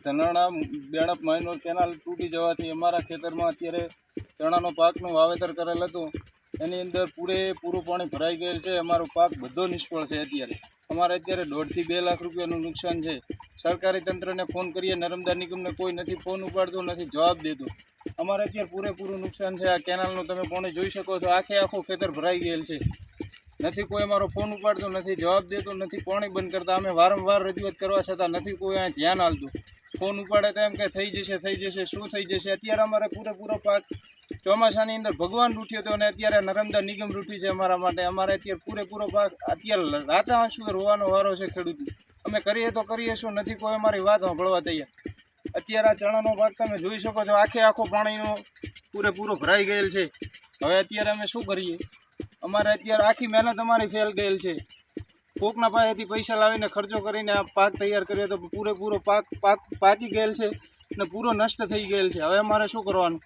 ધનાણા બેણપ minor canal તૂટી જવાથી અમારા ખેતરમાં અત્યારે ચણાનો પાકનું વાવેતર કરેલ હતું, એની અંદર પૂરેપૂરું પાણી ભરાઈ ગયેલ છે. અમારો પાક બધો નિષ્ફળ છે. અમારે અત્યારે 1.5 થી 2 લાખ રૂપિયાનું નુકસાન છે. સરકારી તંત્રને ફોન કરીએ, નર્મદા નિગમને કોઈ નથી ફોન ઉપાડતું, નથી જવાબ દેતું. અમારે અત્યારે પૂરેપૂરું નુકસાન છે. આ કેનાલનું તમે પાણી જોઈ શકો છો, આખું ખેતર ભરાઈ ગયેલ છે. નથી કોઈ અમારો ફોન ઉપાડતું, નથી જવાબ દેતું, નથી પાણી બંધ કરતા. અમે વારંવાર રજૂઆત કરવા છતાં નથી કોઈ અહીં ધ્યાન આપતું. ફોન ઉપાડે તો એમ કે થઈ જશે, શું થઈ જશે. અત્યારે અમારે પૂરેપૂરો પાક ચોમાસાની અંદર ભગવાન રૂઠ્યો હતો અને અત્યારે નર્મદા નિગમ રૂઠી છે અમારા માટે. અમારે અત્યારે પૂરેપૂરો પાક અત્યારે રાતા આંસુ રોવાનો વારો છે ખેડૂતો. અમે કરીએ તો કરીએ શું, નથી કોઈ અમારી વાત સાંભળવા તૈયાર. અત્યારે આ ચણાનો પાક તમે જોઈ શકો છો, આખો પાણીનો પૂરેપૂરો ભરાઈ ગયેલ છે. હવે અત્યારે અમે શું કરીએ? અમારે અત્યારે આખી મહેનત અમારી ફેલ ગયેલ છે. કોકના પાસેથી પૈસા લાવીને ખર્ચો કરીને આ પાક તૈયાર કર્યો તો પૂરેપૂરો પાક પાકી ગયેલ છે અને પૂરો નષ્ટ થઈ ગયેલ છે. હવે અમારે શું કરવાનું?